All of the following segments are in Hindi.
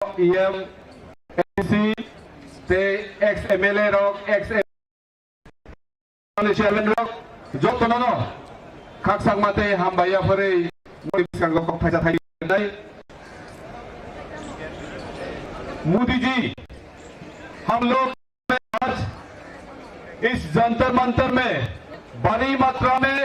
EM NC te ex MLA rok ex chairman rok jotono kaksang mate hambaya pare moi bisanggo kok phaja thai nai Modi ji हम लोग आज इस जंतर मंतर में बड़ी मात्रा में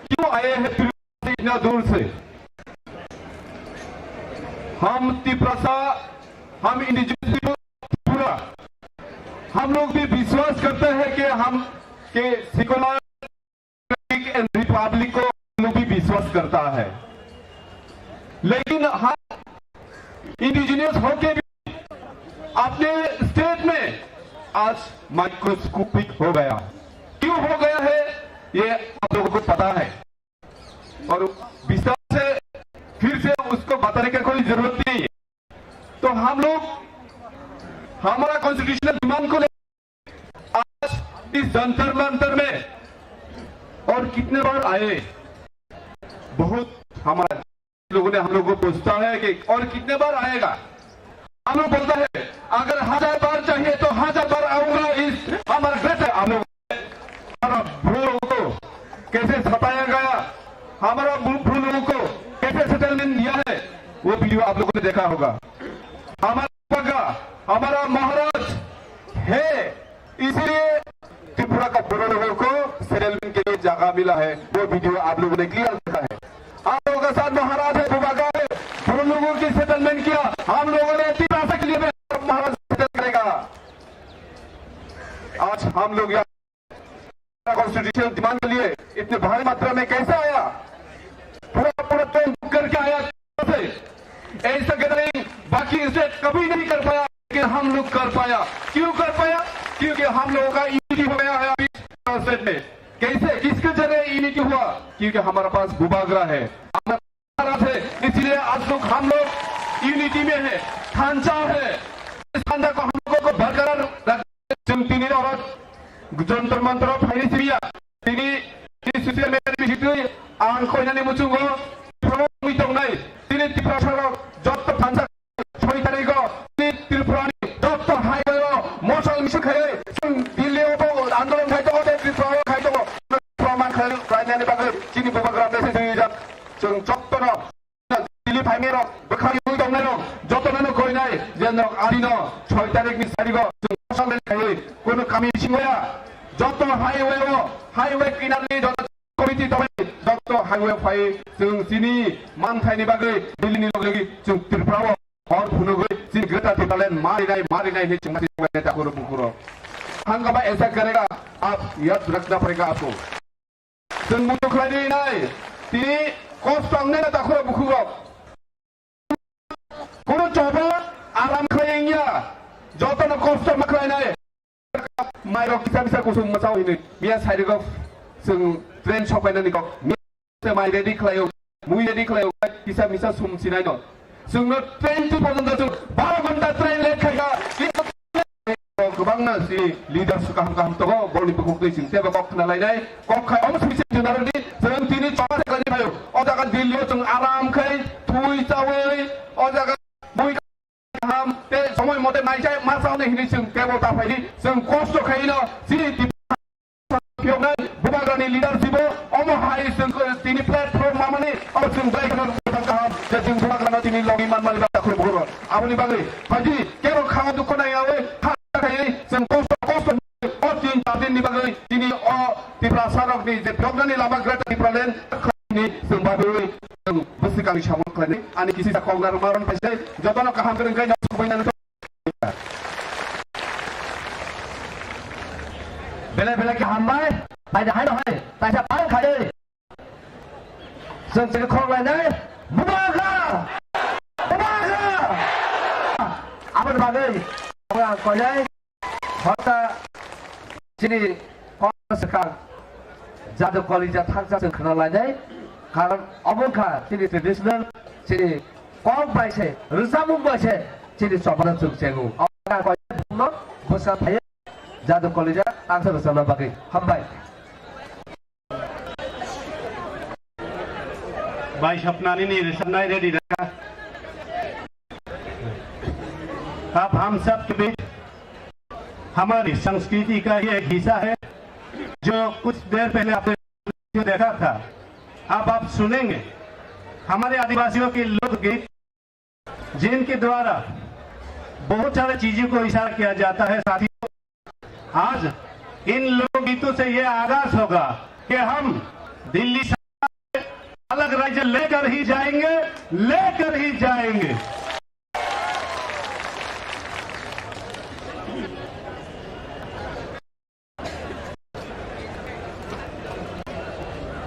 क्यों आए हैं इतना दूर से। हम तिप्रसा हम इंडिजिनस पूरा हम लोग भी विश्वास करते हैं कि हम के सेकुलर एंड रिपब्लिक को लोग भी विश्वास करता है, लेकिन हम इंडिजिनियस होके भी अपने स्टेट में आज माइक्रोस्कोपिक हो गया। क्यों हो गया है ये आप लोगों को पता है और विस्तार से फिर से उसको बताने की कोई जरूरत नहीं है। तो हम लोग हमारा कॉन्स्टिट्यूशनल डिमांड को लेकर आज इस जंतर मंतर में और कितने बार आए, बहुत हमारे लोगों ने हम लोगों को पूछता है कि और कितने बार आएगा। हम लोग बोलता है अगर 1000 बार चाहिए तो 1000 बार आऊंगा। इस हमारा ग्रेट है। हम लोग लोगों को कैसे सताया गया, हमारा भू लोगों को कैसे सेटलमेंट दिया है, वो वीडियो आप लोगों ने देखा होगा। हमारा महाराज है, इसलिए त्रिपुरा का पूरा लोगों को सेटलमेंट के लिए जगह मिला है। वो वीडियो आप लोगों ने क्लियर देखा है। आप लोगों के साथ महाराज है, भूभागा है, पूरे लोगों की सेटलमेंट किया। हम लोगों ने 3 के लिए महाराज सेटल करेगा। आज हम लोग यहाँ कॉन्स्टिट्यूशनल डिमांड के लिए इतने भारी मात्रा में कैसे आया, पूरा ट्रेन बुक करके आया। ऐसा गैदरिंग बाकी स्टेट कभी नहीं कर पाया, लेकिन हम लोग कर पाया। क्यों कर पाया? क्योंकि हम लोगों का यूनिटी हो गया है अभी स्टेट में। कैसे, किसके जरिए यूनिटी हुआ? क्योंकि हमारे पास भूभागरा है, इसलिए आज लोग हम लोग यूनिटी में है। ढांचा है, इस ढांचा को हम लोगों को बरकरार रखने और जंतर मंतर फाइनेंसिया सोशल मीडिया आं खोजनानै मुचुंगो प्रमितंनाय दिनै त्रिपुरा जत ढांचा 6 तारिखआव त्रिपुरानि जत हाइवे मसल मिशन खायो जों दिल्लीयावबो आन्दोलन खायदों त्रिपुरायाव खायदों प्रमाण खायनायनि बागै जोंनि भूभागरा मेसेज जों जत्तनो दिल्ली फाइनेरो बोखारि दंनाय जत्तनो खोयनाय जेन आदिनो 6 तारिखनि सारिखआव जों मसल खायो कोनो कामि सिंगया जत हाइवे किनारनि जत कमिटि दंनाय जत हाइवे फाइ जों सिनि मानथायनि बागै दिल्लीनि लोगो जों त्रिपुरायाव और फुनुगै सिन ग्रेटर टिबेटन मारिनाय नि चिंगाति नेता को बुकुरो हंगामा ऐसा करेगा आप याद रखना पड़ेगा आपको। जों मुखलायनि नाय तिनि कष्टंने नेताखौ बुकुरो कोनो जब आराम खायैया जतनो कष्ट मखलायनाय माइरक फिसा कुसुम मसावैनो मिया साइडखौ जों ट्रेन सफायनानै गो माइ रेडि खालायो मुइ रेडि खालायो फिसा फिसा समसिनाय दं। जोंनो 20 पर्यन्त जों 12 घन्टा ट्रेन लेट खायगा गोबांना जि लिडार्स गाहाम दङ बरनिबो खौदै जों तेबा कखनालायनाय कखाय अमसमिसे जुनारनि जों दिनै 4 सेकेन्डनि फायो अजागा दिल्लीयाव जों आरामखै थुइ चावै अजागा मुइ गाहाम ते समय मते माइजाय मासावनो हिनि जों टेबल ताफायनि जों कष्ट खायनो जि पियोनाय भूभागरानि लिडारशिप अम हाय जों दिनै प्लेटफर्म माने अब जों बायगोन गाहाम जे जों भूभागरानि दिनै लगि मानमालि बाथाखौ बुरो आबनि बागै फाजि केरो खावा दुख नायावे थाखाय जों कष्ट दिन तादिननि बागै दिनै अ त्रिपुरा सारकनि जे प्रग्रामनि लामा ग्रेटर त्रिपुरालेण्ड नि जों बागै जों बसिकानि सामन खालायनाय आनि किसि साखौनार मारन फायसे जतनो गाहाम गोरोंखाय सबायनानै बेले के हामबाय बायदि हाय ताइसा पान खायो जों जों खौलायनाय भूभागरा आबाद बागै आं कयनाय हता सिनि सरकार जादु कलेजा थांजा जों खोनालायनाय कारण अबखा सिनि ट्रेडिशनल सिनि कम बायसे रोजामुं बायसे सिनि सबाना जों जेगु अबखा कयनाय बुंनो बोसा थायो जादु कलेजा आंसो रोजाबना बागै हामबाय बाय सपनानि नि रोजाबनाय रेडि दा अब हम सब के बीच हमारी संस्कृति का ये एक हिस्सा है जो कुछ देर पहले आपने देखा था। अब आप सुनेंगे हमारे आदिवासियों के लोकगीत, जिनके द्वारा बहुत सारी चीजों को इशारा किया जाता है। साथियों, आज इन लोकगीतों से ये आगाज होगा कि हम दिल्ली से अलग राज्य लेकर ही जाएंगे, लेकर ही जाएंगे।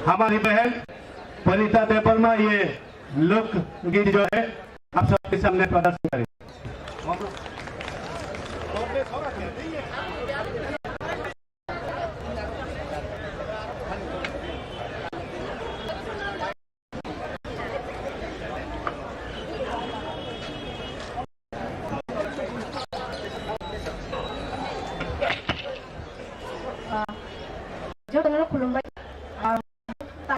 हमारी बहन वनिता देववर्मा ये लोकगीत जो है आप सबके सामने प्रदर्शन करें।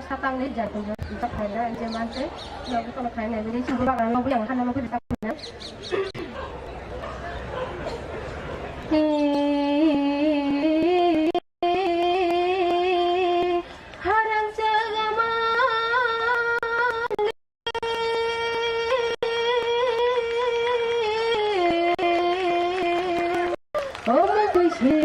Satang ni jatuh tak kena zaman tu, lalu kalau kena jadi cuma orang lalu yang kena lalu kita kena. Harang jagama, oh mesti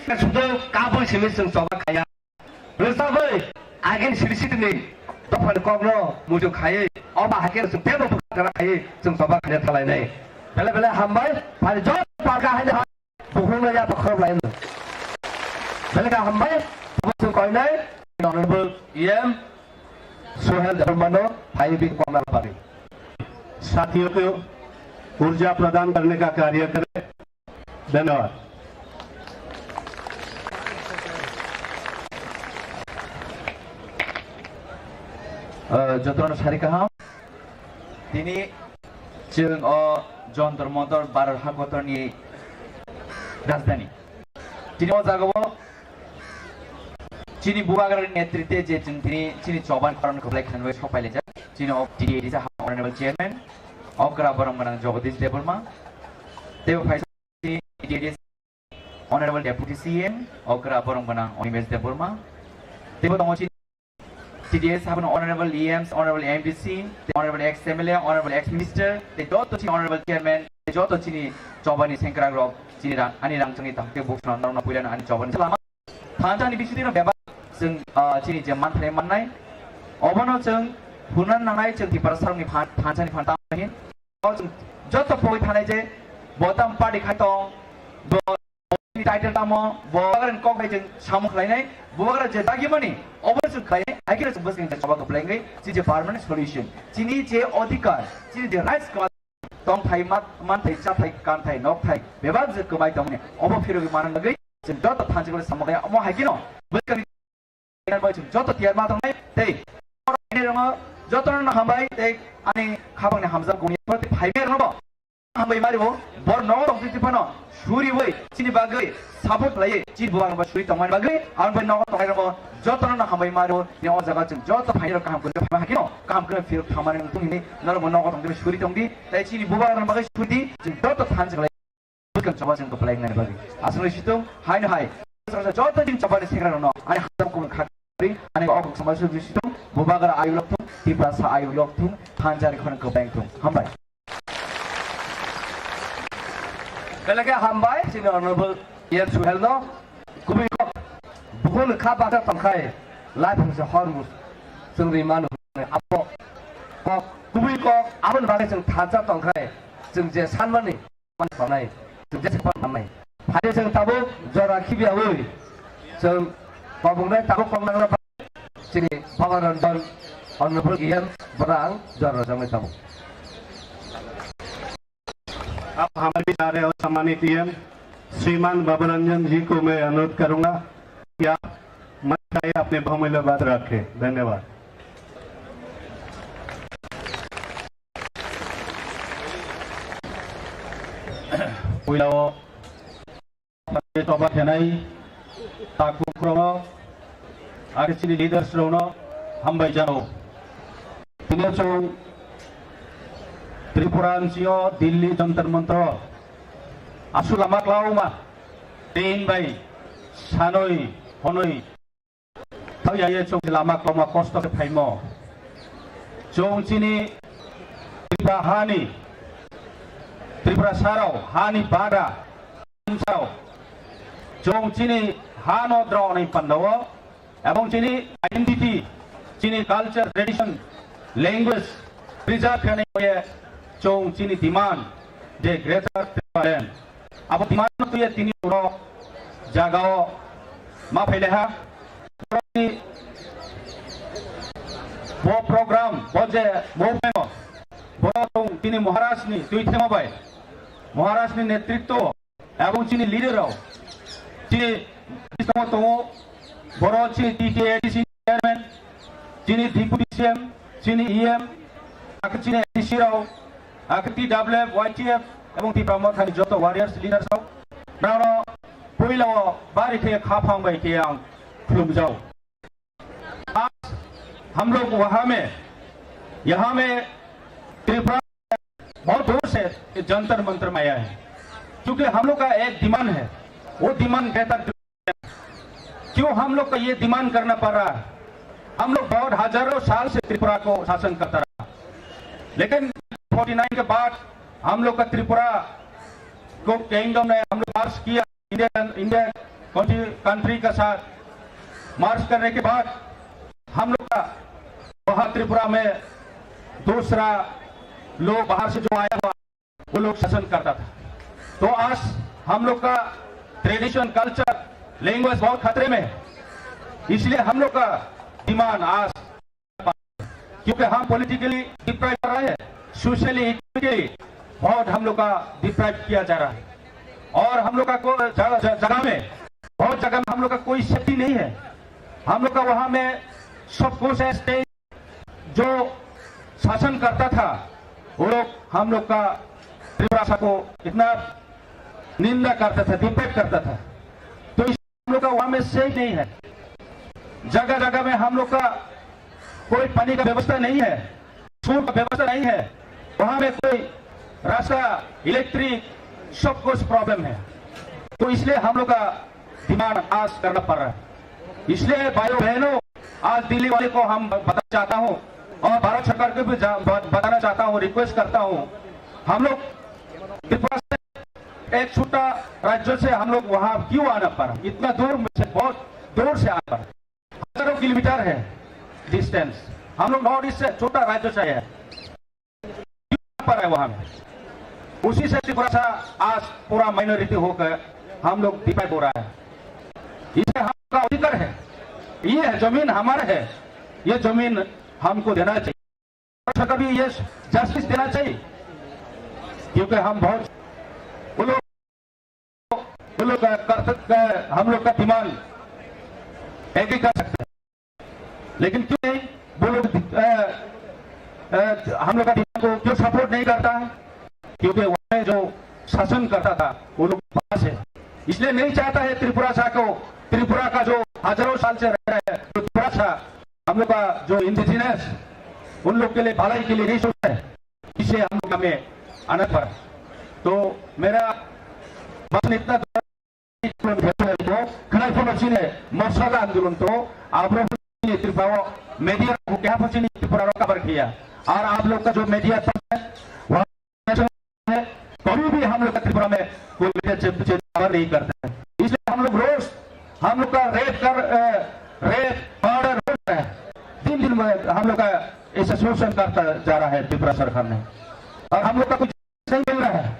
sudah kabel sini coba kaya. Bersama agen sisi ini, dapat konglo muncul kaya. Oba agen sebelum berkata kaya, coba kaya terlalu ini. Bela hambai, pada jauh pakai hanya bukan saja pakai lain. Bela hambai, bukan kau ini, honorable EM Sohel Dharmano, भाई भी कॉमर पारी। साथियों को ऊर्जा प्रदान करने का कार्य करें। धन्यवाद। जतन सारी कहा दिनी जों जन्तर मंतर भारत हादरनि राजधानी दिनी जागाव चीनी बुबागारनि नेतृत्वे जे जों दिनी चीनी जबान खालामनो खबलाय खानबाय सफायले जा चीनी अफ टीडीए जा ऑनरेबल चेयरमैन अग्रा बरमगना जगदीश देववर्मा देव फाइस टीडीए ऑनरेबल डेप्यूटी सीएम अग्रा बरमगना अनिमेश देववर्मा देव दङ TDS have an honorable EMs, honorable MPC, the honorable ex-MLA, honorable ex-minister, the Joto honorable chairman, the Joto Chini, Jobani Sankara Grove, Chini, Ani Rangchani, the books on Norma Pulan and Joban Salama. Tanjani Bishidino Beba, Chini Jaman Manai, Obano Chung, Hunan Nanai, the Parasami Tanjani Fantamin, Joto Poet Hanaje, Bottom Party Katong, title tamo bogaran kok bai jeng samuk lainai bogara je dagi mani obviously khai agera subas king sabak applying chi je permanent solution chini je adhikar chini je rights ka tong thai man thai cha thai kan thai nok thai bebab je kamai tamne obo phiro gi manan lagai je dot thanjigol samuk amo hagino bulkari bai jeng jot tiar ma tong nai tei ne rama joton na hambai tei ani khabang ne hamza guni prati phai mer no hambai mari bo bor no dong ti pano suri wei chini bagai sabut lai chini buang ba suri tongman bagai an bai no tongai bo jotono na hambai mari bo ni o jaga chung joto phairo kam kun ba hakino kam kun fir thamane tung ni naro bo no tong ti suri tong di tai chini buang na bagai suri joto than jang lai bukan coba jang ko play ngai bagai asli situ hai na hai joto din coba ni singra no ani hadam ko khari ani ok samasya situ bubagar ayu lok tung tiprasa ayu lok tung thanjari khon ko bank tung hambai Kalaga hambai sini honorable Ian Suhelno kubi kok bukan khabar tangkai live se hormus sengri manu apo kok kubi kok abon bagai seng thaja tangkai seng je sanmani man sanai seng je sekpan namai phai seng tabu jora khibia oi seng pabungnai tabu komnang sini pagaran don honorable Ian berang jora samai tabu अब हमारे सारे और सम्मानित एम श्रीमान बाबा रंजन जी को मैं अनुरोध करूंगा कि आप मन चाहे अपने बहुमूल्य बात रखें। धन्यवाद। पहिलाव सभा खेनाय ताकुख्रनो आरो सिनि लीडर्स रौनो हामबाय जानो तिनीचौ त्रिपुरांसियो दिल्ली जंतर मंत्र आसुलामा क्लाउमा तीन बाई सानोई हनोई थायाये चौ लामा क्लाउमा कष्ट के फाइमो चौचिनी त्रिपुरा हानि त्रिपुरा साराव हानि बादा साराव चौचिनी हानो द्रावनाय पन्नव एवं चिनी आइडेंटिटी चिनी कल्चर ट्रेडिशन लैंग्वेज प्रिजर्व करने के चौं चिनी डिमांड जे ग्रेटर त्रिपुरालैंड अब डिमांड तो ये तीन उरो जागाओ मा फैले है वो प्रोग्राम वो जे मूवमेंट वो तो चिनी महाराष्ट्र ने दुई थे मोबाइल महाराष्ट्र ने नेतृत्व एवं चिनी लीडर हो चिनी इसको तो बड़ो चिनी टीटीएडीसी चेयरमैन चिनी डिप्टी सीएम चिनी ईएम आखिर चिनी एडीसी राव आखिर टीडब्ल्यूएफ वाईटीएफ एवं टीप्रामोथानी जोतो वॉरियर्स लीडर्स हो नानो पहिलो बारी के खाफांग बाई के आंग खुलुम जाओ आज हम लोग यहाँ में त्रिपुरा बहुत दूर से जंतर मंत्र में आया है क्योंकि हम लोग का एक डिमांड है वो डिमांड बेहतर क्यों हम लोग का ये डिमांड करना पड़ रहा है हम लोग बहुत हजारों साल से त्रिपुरा को शासन करता रहा लेकिन 49 के बाद हम लोग का त्रिपुरा को किंगडम ने हम लोग मार्च किया इंडिया कंट्री का साथ मार्च करने के बाद हम लोग का वहां त्रिपुरा में दूसरा लोग बाहर से जो आया हुआ वो लोग शासन करता था तो आज हम लोग का ट्रेडिशन कल्चर लैंग्वेज बहुत खतरे में है इसलिए हम लोग का डिमांड आज क्योंकि हम पॉलिटिकली डिप्राइव कर रहे हैं सोशली इकोनॉमिकली बहुत हम लोग का डिप्राइव किया जा रहा है और हम लोग का जगह में बहुत जगह में हम लोग का कोई सेफ्टी नहीं है हम लोग का वहां में सब कुछ है स्टेट जो शासन करता था वो लोग हम लोग का त्रिपुरा को इतना निंदा करता था डिप्राइव करता था तो हम लोग का वहां में सेफ नहीं है जगह जगह में हम लोग का कोई पानी का व्यवस्था नहीं है स्कूल का व्यवस्था नहीं है वहां में कोई रास्ता इलेक्ट्रिक सब कुछ प्रॉब्लम है तो इसलिए हम लोग का डिमांड आज करना पड़ रहा है इसलिए भाइयों बहनों आज दिल्ली वाले को हम बताना चाहता हूं और भारत सरकार को भी बताना चाहता हूं रिक्वेस्ट करता हूं हम लोग त्रिपुरा से एक छोटा राज्य से हम लोग वहां क्यों आना पड़ा इतना दूर से बहुत दूर से आना पड़ा हजारों किलोमीटर है डिस्टेंस हम लोग नॉर्थ ईस्ट से छोटा राज्य से है पर है वहां में उसी से त्रिपुरा आज पूरा माइनॉरिटी होकर हम लोग डिपेंड हो रहा है इसमें हमका अधिकार है ये जमीन हमारा है ये जमीन हमको देना चाहिए कभी ये जस्टिस देना चाहिए क्योंकि हम बहुत वो लोग हम लोग का डिमांड एग्री कर सकते हैं लेकिन क्यों नहीं वो लोग हम लोग का डिमांड को क्यों सपोर्ट नहीं करता है क्योंकि वहां जो शासन करता था वो लोग पास है, इसलिए नहीं चाहता है त्रिपुरा शाह को, त्रिपुरा का जो हजारों साल से रह रहा है जो त्रिपुरा शाह हम लोग का जो इंडिजिनस उन लोग के लिए भलाई के लिए नहीं सोचता है, इससे हम लोग हमें आना पड़ा। तो मेरा बस इतना मसाला आंदोलन तो आप लोग मीडिया को क्या त्रिपुरा कवर किया, और आप लोग का जो मीडिया है कभी भी हम लोग का त्रिपुरा में कोई कवर नहीं करता है, इसलिए हम लोग रोज हम लोग का रेप मर्डर हो रहा है, दिन में हम लोग का ऐसा शोषण करता जा रहा है त्रिपुरा सरकार ने, और हम लोग का कुछ नहीं मिल रहा है,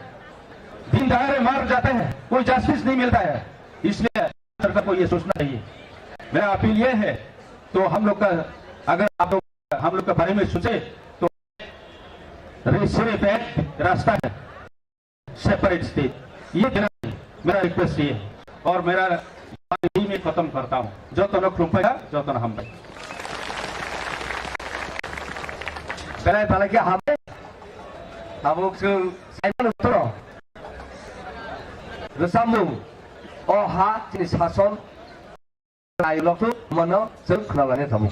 दिन दहाड़े मार जाते हैं, कोई जस्टिस नहीं मिलता है, इसलिए सरकार को ये सोचना चाहिए। मेरा अपील ये है, तो हम लोग का अगर आप लोग हम लोग के बारे में सोचे तो सिर्फ एक रास्ता है, सेपरेट स्टेट, ये देना मेरा रिक्वेस्ट ये है, और मेरा यही में खत्म करता हूँ, जो तो लोग रुपया जो तो हम Palagi hame, amuk su Simon Toro, Resambung, ha jenis hason, lain waktu mana sekenalannya tamu.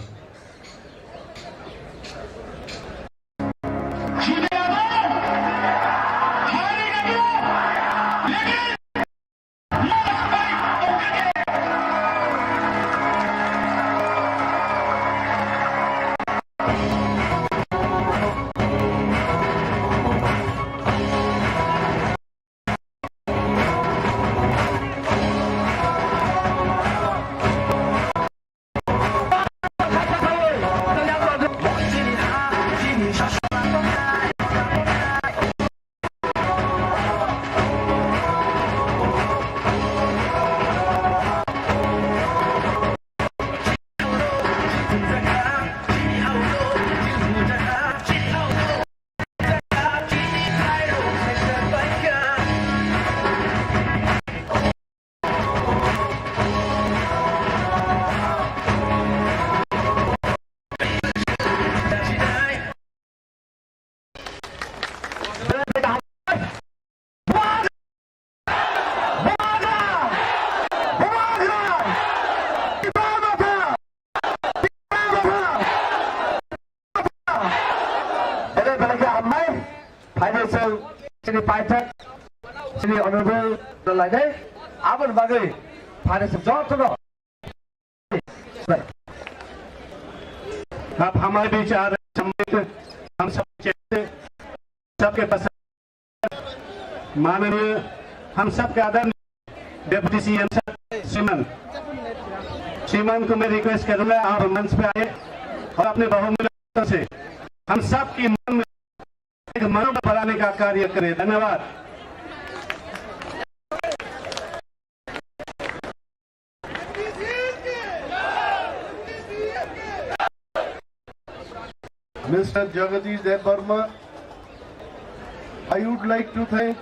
Sini Paitak, sini Honorable Dalai, apa bagai pada sejauh tu loh. आप हमारे बीच आ रहे सम्मिलित हम सब सबके पास माननीय हम सबके आदरणीय डिप्टी सीएम श्रीमान को मैं रिक्वेस्ट करूंगा आप मंच पे आए और अपने बहुमूल्य से हम सब की मन में एक मनोबल बढ़ाने का कार्य करें। धन्यवाद। Mr. Jagadish Dev Burma, I would like to thank